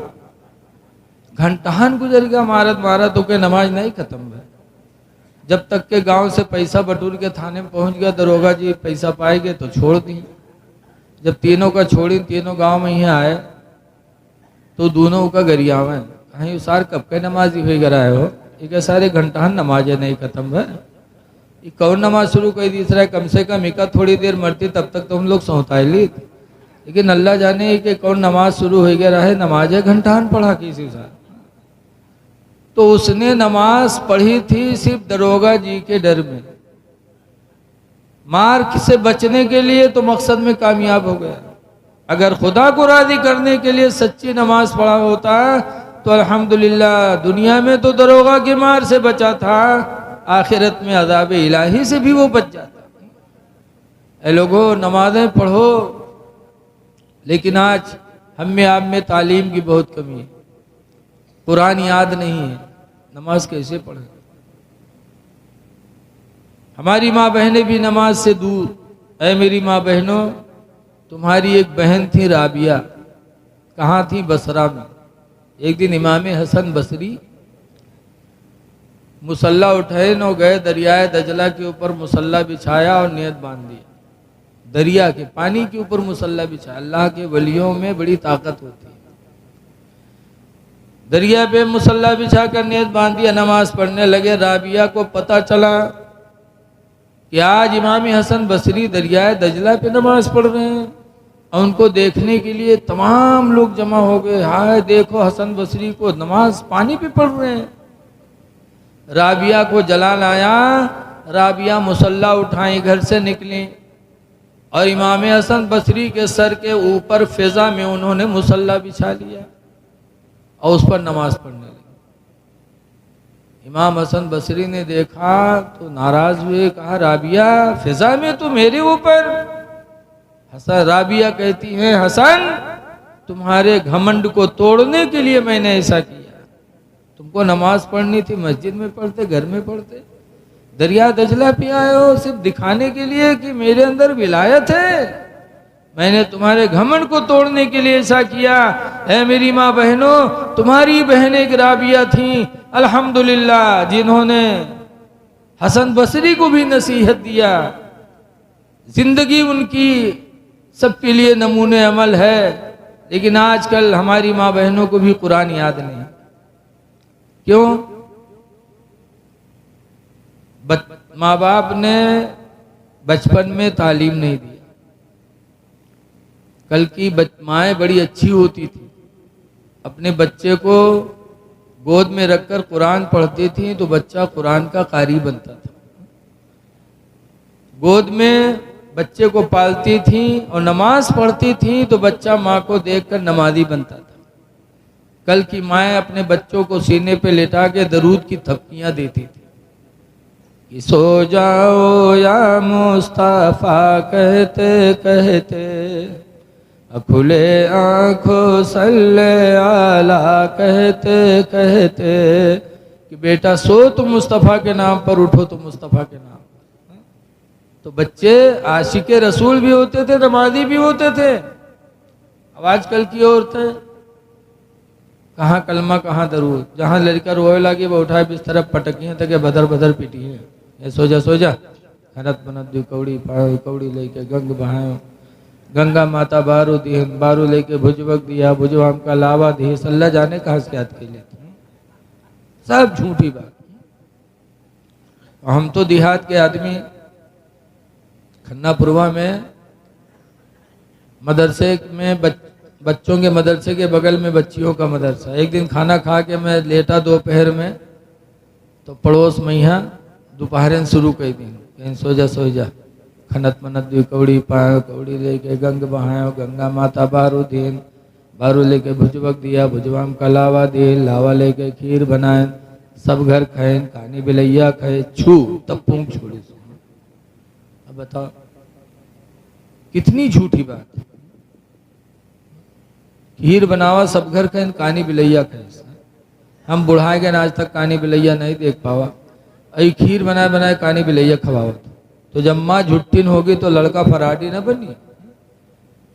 घंटान गुजर गया मारत मारत, उके नमाज नहीं खत्म हुआ। जब तक के गांव से पैसा बटूर के थाने में पहुंच गया दरोगा जी, पैसा पाएंगे तो छोड़ दी। जब तीनों का छोड़ी, तीनों गांव में यहाँ आए तो दोनों का गरियावा है, कहीं सार कब के नमाजी हुई गराए हो, ये सारे घंटान नमाजें नहीं खत्म है। ये कौन नमाज शुरू कर दी, कम से कम इका थोड़ी देर मरती तब तक तो हम लोग सोता ली, लेकिन अल्लाह जाने कि कौन नमाज शुरू हो गया रहे, नमाजें घंटान पढ़ा किसी साल। तो उसने नमाज पढ़ी थी सिर्फ दरोगा जी के डर में, मार से बचने के लिए तो मकसद में कामयाब हो गया। अगर खुदा को राजी करने के लिए सच्ची नमाज पढ़ा होता तो अल्हम्दुलिल्लाह दुनिया में तो दरोगा की मार से बचा था, आखिरत में अज़ाब इलाही से भी वो बच जाता। ऐ लोगों, नमाजें पढ़ो, लेकिन आज हम में आप में तालीम की बहुत कमी है, कुरान याद नहीं है, नमाज कैसे पढ़े। हमारी माँ बहनें भी नमाज से दूर। ऐ मेरी माँ बहनों, तुम्हारी एक बहन थी राबिया, कहाँ थी? बसरा में। एक दिन इमाम हसन बसरी मुसल्ला उठाए न गए दरियाए दजला के ऊपर, मुसल्ला बिछाया और नियत बांध दी, दरिया के पानी के ऊपर मुसल्ला बिछाया। अल्लाह के वलियों में बड़ी ताकत होती है। दरिया पे मुसल्ला बिछा कर नियत बांध दिया, नमाज पढ़ने लगे। राबिया को पता चला कि आज इमाम हसन बसरी दरियाए दजला पे नमाज पढ़ रहे हैं, और उनको देखने के लिए तमाम लोग जमा हो गए। हाय देखो हसन बसरी को, नमाज पानी पे पढ़ रहे हैं। राबिया को जलाल आया, राबिया मुसल्ला उठाई घर से निकली, और इमाम हसन बसरी के सर के ऊपर फिजा में उन्होंने मुसल्ला बिछा लिया और उस पर नमाज पढ़ने लगे। इमाम हसन बसरी ने देखा तो नाराज हुए, कहा राबिया फिजा में तो मेरे ऊपर। हसन राबिया कहती है, हसन तुम्हारे घमंड को तोड़ने के लिए मैंने ऐसा किया। तुमको नमाज पढ़नी थी मस्जिद में पढ़ते, घर में पढ़ते। दरिया दजला पे आए हो सिर्फ दिखाने के लिए कि मेरे अंदर विलायत है। मैंने तुम्हारे घमंड को तोड़ने के लिए ऐसा किया। है मेरी माँ बहनों, तुम्हारी बहन एक राबिया थी अल्हम्दुलिल्लाह, जिन्होंने हसन बसरी को भी नसीहत दिया। जिंदगी उनकी सबके लिए नमूने अमल है। लेकिन आजकल हमारी माँ बहनों को भी कुरान याद नहीं। क्यों? माँ बाप ने बचपन में तालीम नहीं दी। कल की माएँ बड़ी अच्छी होती थी, अपने बच्चे को गोद में रखकर कुरान पढ़ती थी तो बच्चा कुरान का कारी बनता था। गोद में बच्चे को पालती थी और नमाज पढ़ती थी तो बच्चा माँ को देखकर नमाजी बनता था। कल की माएँ अपने बच्चों को सीने पे लेटा के दरूद की थपकियां देती थी कि सो जाओ या मुस्तफा कहते कहते, खुले आंखों सल्ले आला कहते कहते, कि बेटा सो तो मुस्तफ़ा के नाम पर, उठो तो मुस्तफ़ा के नाम। तो बच्चे आशिके रसूल भी होते थे, नमाजी भी होते थे। अब आजकल की औरतें कहाँ कलमा कहाँ दरूद, जहाँ लड़का रोए लगी वो उठाए बिस्तर पटकी है तक भदर भदर पीटी है, ये सो जा खनत बनत दी कौड़ी पायो, कौड़ी लेके गंग बहायो, गंगा माता बारू दी, बारू लेके भुजवक दिया, भुजवाम का लावा दी, सल्ला जाने कहाँ से याद के लिए। सब झूठी बात। हम तो देहात के आदमी, खन्नापुरवा में मदरसे में बच्चों के मदरसे के बगल में बच्चियों का मदरसा। एक दिन खाना खा के मैं लेटा दोपहर में, तो पड़ोस में यहाँ दोपहर शुरू कर दी, कहीं सो जा खनत मनत दी कौड़ी पायो, कौड़ी लेके गंग बहायो, गंगा माता बारू दीन, बारू लेके भुजवक दिया, भुजवाम का लावा दे, लावा लेके खीर बनाए, सब घर खाए, कहानी बिलैया खाए, छू तब पूंग छोड़ी। अब बताओ कितनी झूठी बात। खीर बनावा, सब घर खाए, कहानी बिलैया खाए। हम बुढ़ाए गए आज तक कहानी बिलैया नहीं देख पावा। अई खीर बनाए बनाए कहानी बिलैया खवावा। तो जब माँ झुट्टिन होगी तो लड़का फराडी न बनी।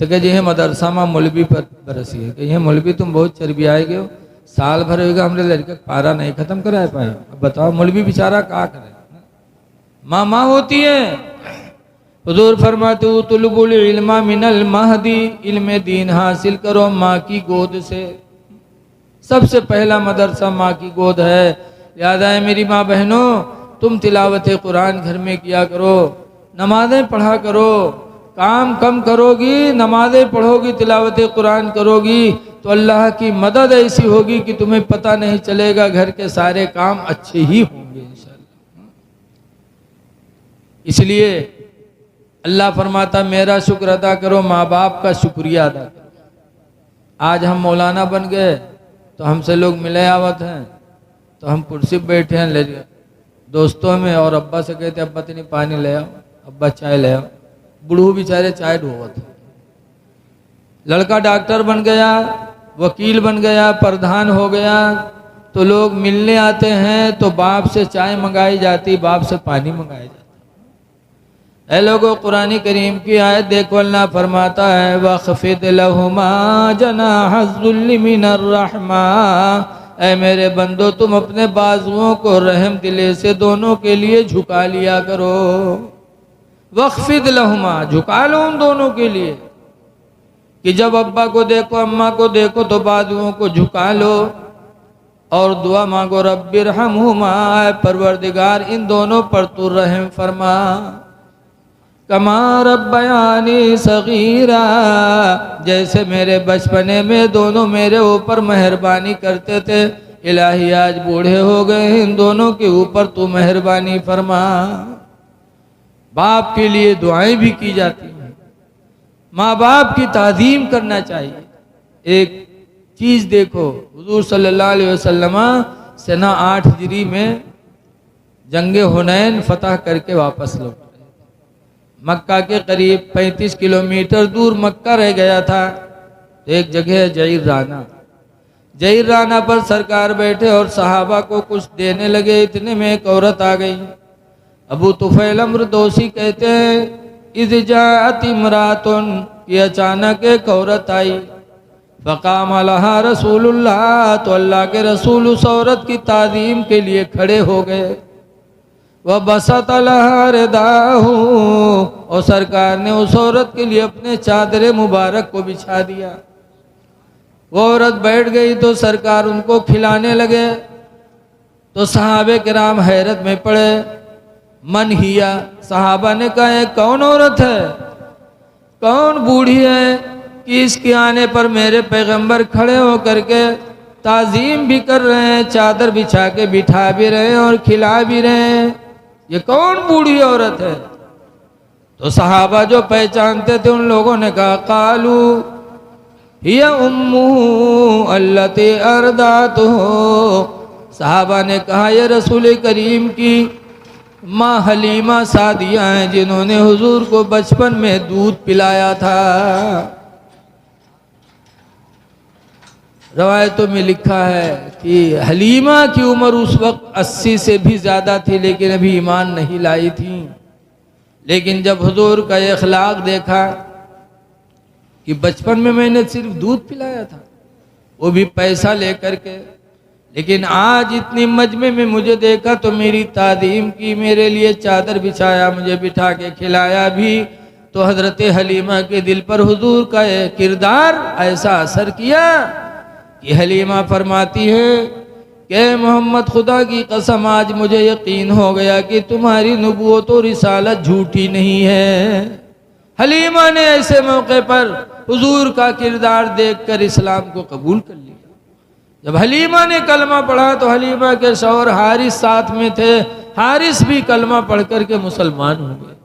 तो कह जी मदरसा में मौलवी पर बरसी है, कहीं मौलवी तुम बहुत चर्बी आए गए हो, साल भर होगा हमने लड़के पारा नहीं खत्म करा पाए। अब बताओ मौलवी बेचारा क्या करे। माँ माँ होती है। हुजूर फरमाते हो तुलबुल इल्मा मिनल महदी, इल्म दीन हासिल करो माँ की गोद से। सबसे पहला मदरसा माँ की गोद है। याद आए मेरी माँ बहनों, तुम तिलावत कुरान घर में किया करो, नमाजें पढ़ा करो। काम कम करोगी, नमाजें पढ़ोगी, तिलावत कुरान करोगी तो अल्लाह की मदद ऐसी होगी कि तुम्हें पता नहीं चलेगा, घर के सारे काम अच्छे ही होंगे इंशाअल्लाह। इसलिए अल्लाह फरमाता मेरा शुक्र अदा करो, माँ बाप का शुक्रिया अदा करो। आज हम मौलाना बन गए तो हमसे लोग मिले आवत हैं, तो हम कुर्सी पर बैठे हैं दोस्तों में, और अब्बा से कहते अब्बा तेनी पानी ले आओ, अब्बा चाय ले आओ। बूढ़ू बेचारे चाय ढोवत। लड़का डॉक्टर बन गया, वकील बन गया, प्रधान हो गया, तो लोग मिलने आते हैं तो बाप से चाय मंगाई जाती, बाप से पानी मंगाया जाता। ऐ लोगों, कुरानी करीम की आयत देखो, अल्लाह फरमाता है वख़फ़िद लहुमा जनाहज़्ज़ुल्लि मिनर रहमा। ऐ मेरे बंदो, तुम अपने बाजुओं को रहम दिले से दोनों के लिए झुका लिया करो। वक़फ़िद लहुमा, झुका लो उन दोनों के लिए, कि जब अब्बा को देखो अम्मा को देखो तो बाजुओं को झुका लो और दुआ मांगो रब्बिरहमहुमा, परवरदिगार इन दोनों पर तू रहम फरमा। कमा रब्बयानी सगीरा, जैसे मेरे बचपने में दोनों मेरे ऊपर मेहरबानी करते थे, इलाही आज बूढ़े हो गए, इन दोनों के ऊपर तू मेहरबानी फरमा। बाप के लिए दुआएं भी की जाती हैं, माँ बाप की ताज़ीम करना चाहिए। एक चीज़ देखो, हुजूर सल्लल्लाहु अलैहि वसल्लम सना 8 हिजरी में जंगे हुनैन फतह करके वापस लौट गए। मक्का के करीब 35 किलोमीटर दूर मक्का रह गया था। एक जगह है जईर राना, जईर राना पर सरकार बैठे और सहाबा को कुछ देने लगे, इतने में एक औरत आ गई। अबू तुफैल अम्र दोसी कहते हैं इज़ जाअत इमरातुन, कि अचानक एक औरत आई। फ़क़ाम अलहा रसूलुल्लाह, तो अल्लाह के रसूल उस औरत की ताज़ीम के लिए खड़े हो गए। वह बसत लहा रिदाहू, और सरकार ने उस औरत के लिए अपने चादर मुबारक को बिछा दिया। वो औरत बैठ गई तो सरकार उनको खिलाने लगे। तो सहाबे किराम हैरत में पड़े। मन हिया, सहाबा ने कहा ये कौन औरत है, कौन बूढ़ी है कि इसके आने पर मेरे पैगंबर खड़े होकर के ताजीम भी कर रहे हैं, चादर बिछा के बिठा भी रहे हैं और खिला भी रहे हैं, ये कौन बूढ़ी औरत है। तो सहाबा जो पहचानते थे उन लोगों ने कहा कालू हिया उम्मू अल्लती अर्दातुहु। सहाबा ने कहा ये रसूल करीम की माँ हलीमा सादिया हैं जिन्होंने हुजूर को बचपन में दूध पिलाया था। रवायतों में लिखा है कि हलीमा की उम्र उस वक्त 80 से भी ज़्यादा थी, लेकिन अभी ईमान नहीं लाई थी। लेकिन जब हुजूर का ये अखलाक देखा कि बचपन में मैंने सिर्फ दूध पिलाया था, वो भी पैसा लेकर के, लेकिन आज इतनी मजमे में मुझे देखा तो मेरी तादीम की, मेरे लिए चादर बिछाया, मुझे बिठा के खिलाया भी, तो हजरत हलीमा के दिल पर हुजूर का ये किरदार ऐसा असर किया कि हलीमा फरमाती है कि मोहम्मद खुदा की कसम आज मुझे यकीन हो गया कि तुम्हारी नबूवत और रिसालत झूठी नहीं है। हलीमा ने ऐसे मौके पर हुजूर का किरदार देखकर इस्लाम को कबूल कर लिया। जब हलीमा ने कलमा पढ़ा तो हलीमा के शौहर हारिस साथ में थे, हारिस भी कलमा पढ़ कर के मुसलमान हो गए।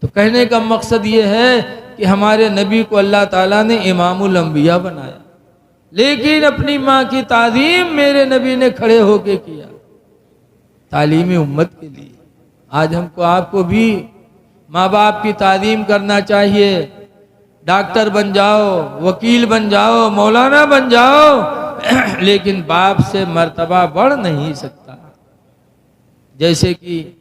तो कहने का मकसद ये है कि हमारे नबी को अल्लाह ताला ने इमामुल अंबिया बनाया, लेकिन अपनी माँ की ताज़ीम मेरे नबी ने खड़े होके किया तालीम उम्मत के लिए। आज हमको आपको भी माँ बाप की ताज़ीम करना चाहिए। डॉक्टर बन जाओ, वकील बन जाओ, मौलाना बन जाओ, लेकिन बाप से मर्तबा बढ़ नहीं सकता। जैसे कि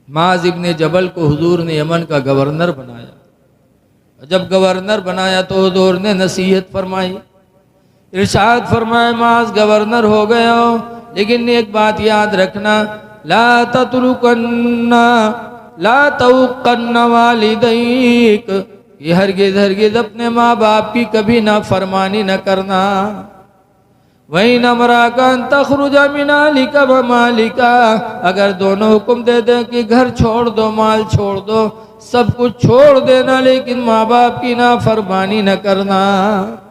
माज इब्ने जबल को हुजूर ने यमन का गवर्नर बनाया, जब गवर्नर बनाया तो हुजूर ने नसीहत फरमाई, इरशाद फरमाया माज गवर्नर हो गए हो, लेकिन एक बात याद रखना, ला ततरुकन्ना ला तउकन्ना वालिदैक, ये हरगिज हरगिज अपने माँ बाप की कभी ना फरमानी न करना। वही नमरा का तखरुजा मिनालिका व मालिका, अगर दोनों हुक्म दे दें कि घर छोड़ दो, माल छोड़ दो, सब कुछ छोड़ देना, लेकिन माँ बाप की ना फरमानी न करना।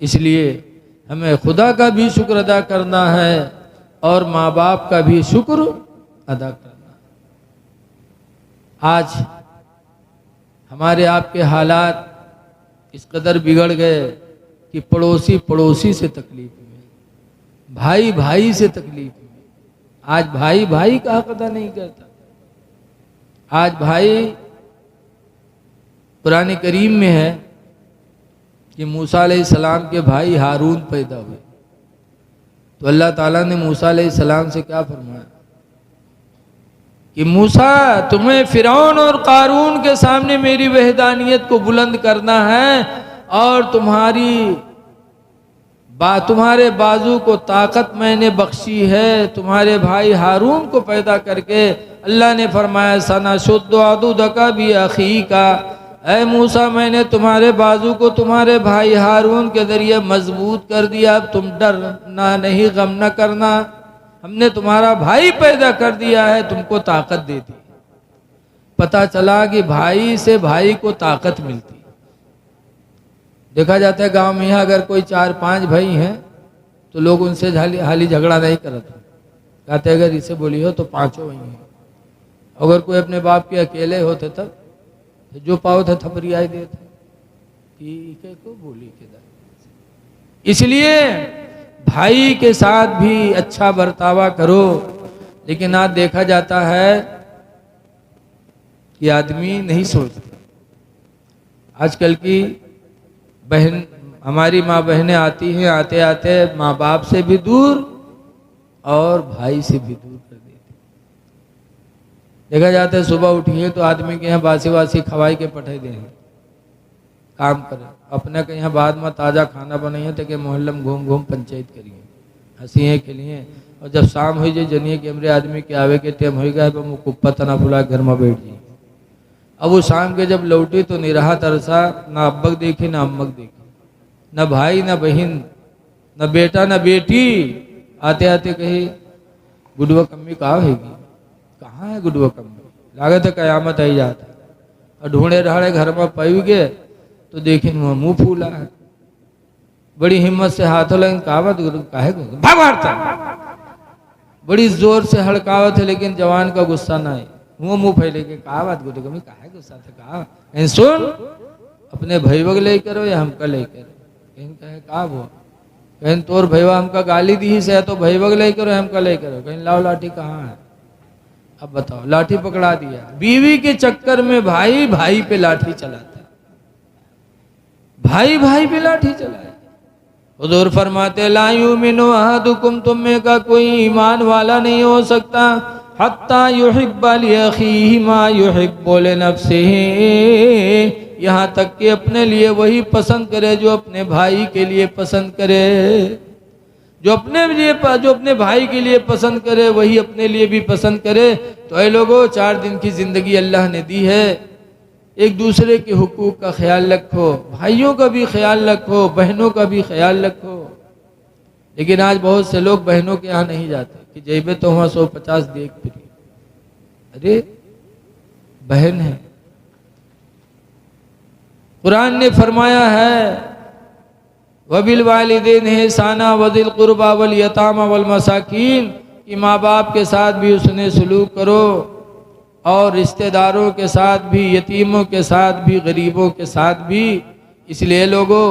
इसलिए हमें खुदा का भी शुक्र अदा करना है और माँ बाप का भी शुक्र अदा करना। आज हमारे आपके हालात इस कदर बिगड़ गए कि पड़ोसी पड़ोसी से तकलीफ में, भाई भाई से तकलीफ में। आज भाई भाई का हक अदा नहीं करता। आज भाई, कुरान करीम में है कि मूसा अलैहिस्सलाम के भाई हारून पैदा हुए, तो अल्लाह ताला ने मूसा अलैहिस्सलाम से क्या फरमाया कि मूसा तुम्हें फिरौन और कारून के सामने मेरी वहदानियत को बुलंद करना है और तुम्हारे बाजू को ताकत मैंने बख्शी है। तुम्हारे भाई हारून को पैदा करके अल्लाह ने फरमाया सना शुद्ध अदुदका भी अखी का, ऐ मूसा मैंने तुम्हारे बाजू को तुम्हारे भाई हारून के जरिए मजबूत कर दिया, अब तुम डरना नहीं, गम न करना, हमने तुम्हारा भाई पैदा कर दिया है, तुमको ताकत दे दी। पता चला कि भाई से भाई को ताकत मिलती। देखा जाता है गांव में यहाँ अगर कोई 4-5 भाई हैं तो लोग उनसे हाली झगड़ा नहीं करते, कहते अगर इसे बोली हो तो 5 भाई हैं। अगर कोई अपने बाप के अकेले होते तब तो जो पाओ थे थपरियाई देते कि को बोली के। इसलिए भाई के साथ भी अच्छा बर्तावा करो। लेकिन आज देखा जाता है कि आदमी नहीं सोचता। आजकल की बहन, हमारी माँ बहनें आती हैं, आते आते माँ बाप से भी दूर और भाई से भी दूर कर देती। देखा जाता है सुबह उठिए तो आदमी के यहाँ बासी वासी खवाई के पठे दे काम करें, अपने के यहाँ बाद में ताज़ा खाना बनाइए तो कि मोहल्ले में घूम घूम पंचायत करिए, हंसिए खेलिए, और जब शाम हो जाए जनिए कि हमारे आदमी के आवे के टाइम हो गया, वो कुप्पा तना फुला घर में बैठ जाइए। अब वो शाम के जब लौटी तो निराहा तरसा, ना अब्बक देखी ना अम्मक देखी, न भाई न बहन, न बेटा न बेटी। आते आते कहे गुडुआ कम्मी कहाँ हैगी, कहाँ है गुडुआ कम्मी, लागत है कयामत आई जाता। और ढूंढे ढाड़े घर में पाई गए तो देखे मुंह फूला है। बड़ी हिम्मत से हाथों लगे, कहावत काहे भागता, बड़ी जोर से हड़कावत है, लेकिन जवान का गुस्सा ना है। मुंह फैले के कहावत गुडुआ कम्मी काहे गुस्सा थे, कहा सुन अपने भाई वग ले करो या हमका ले करो। कहे कहा वो, कहीं तोर भैया हमका गाली दी से, तो भाई वग ले करो हमका ले करो। कहीं लाओ लाठी कहाँ है, अब बताओ। लाठी पकड़ा दिया। बीवी के चक्कर में भाई भाई पे लाठी चलाता है, भाई भाई पे लाठी चलाए। हुजूर फरमाते ला युमिनु अहदुकुम, तुम में का कोई ईमान वाला नहीं हो सकता हत्ता युहिब्बा लिअखीहि मा युहिब्बु लिनफ्सिहि, यहाँ तक कि अपने लिए वही पसंद करे जो अपने भाई के लिए पसंद करे। जो अपने भाई के लिए पसंद करे वही अपने लिए भी पसंद करे। तो ऐ लोगों, 4 दिन की जिंदगी अल्लाह ने दी है, एक दूसरे के हुकूक का ख्याल रखो, भाइयों का भी ख्याल रखो, बहनों का भी ख्याल रखो। लेकिन आज बहुत से लोग बहनों के यहाँ नहीं जाते कि जेबे तो वहाँ 150 देख फिरी। अरे बहन है, कुरान ने फरमाया है वबिल वालिदैन ihसाना वदिल कुर्बा वल यतामा वल मसाकीन, कि माँ बाप के साथ भी उसने सलूक करो और रिश्तेदारों के साथ भी, यतीमों के साथ भी, गरीबों के साथ भी। इसलिए लोगों,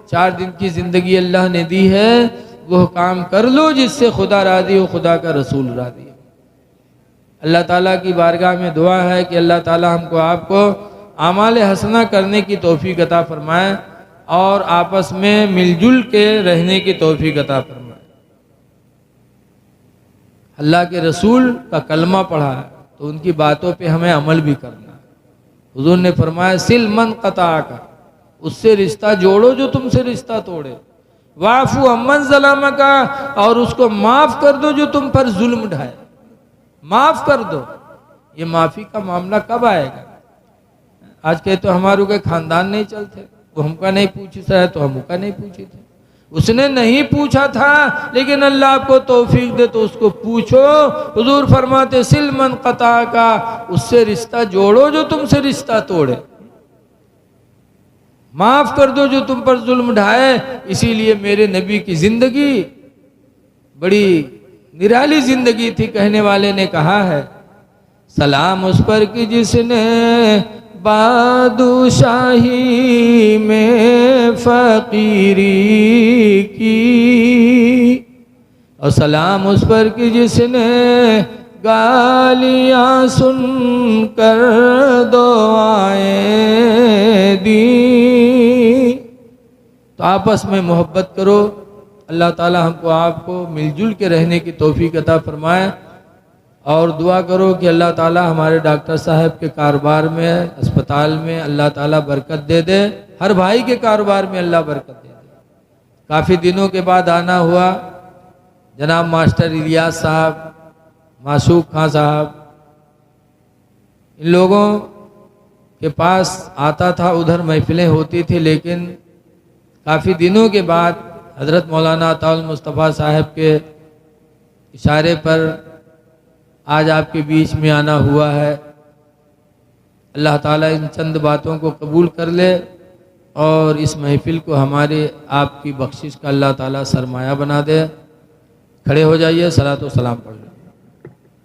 4 दिन की ज़िंदगी अल्लाह ने दी है, वह काम कर लो जिससे खुदा राज़ी हो, खुदा का रसूल राज़ी हो। अल्लाह ताला की बारगाह में दुआ है कि अल्लाह ताला हमको आपको आमाल हसना करने की तौफीक अता फरमाए और आपस में मिलजुल के रहने की तौफीक अता फरमाए। अल्लाह के रसूल का कलमा पढ़ा है तो उनकी बातों पे हमें अमल भी करना है। हुजूर ने फरमाया सिल मन कता का, उससे रिश्ता जोड़ो जो तुमसे रिश्ता तोड़े। वाफू अमन ज़लम का, और उसको माफ कर दो जो तुम पर जुल्म ढाए, माफ कर दो। ये माफी का मामला कब आएगा? आज कहे तो हमारे के खानदान नहीं चलते, वो हमका नहीं पूछी था तो हम उसका नहीं पूछी थे। उसने नहीं पूछा था लेकिन अल्लाह आपको तौफीक दे तो उसको पूछो। हुजूर फरमाते सिल मन कता का, उससे रिश्ता जोड़ो जो तुमसे रिश्ता तोड़े, माफ कर दो जो तुम पर जुल्म ढाए। इसीलिए मेरे नबी की जिंदगी बड़ी निराली जिंदगी थी। कहने वाले ने कहा है सलाम उस पर कि जिसने बादशाही में फकीरी की, और सलाम उस पर कि जिसने गालियां सुनकर दुआएं दी। तो आपस में मोहब्बत करो। अल्लाह ताला हमको आपको मिलजुल के रहने की तौफीक अता फरमाए। और दुआ करो कि अल्लाह ताला हमारे डॉक्टर साहब के कारोबार में, अस्पताल में अल्लाह ताला बरकत दे दे। हर भाई के कारोबार में अल्लाह बरकत दे दे। काफ़ी दिनों के बाद आना हुआ। जनाब मास्टर इलियास साहब, मासूक खां साहब, इन लोगों के पास आता था, उधर महफिलें होती थी। लेकिन काफ़ी दिनों के बाद हज़रत मौलाना अताउल मुस्तफ़ा साहब के इशारे पर आज आपके बीच में आना हुआ है। अल्लाह ताला इन चंद बातों को कबूल कर ले और इस महफिल को हमारे आपकी बख्शिश का अल्लाह ताला सरमाया बना दे। खड़े हो जाइए, सलातो सलाम पढ़ लें।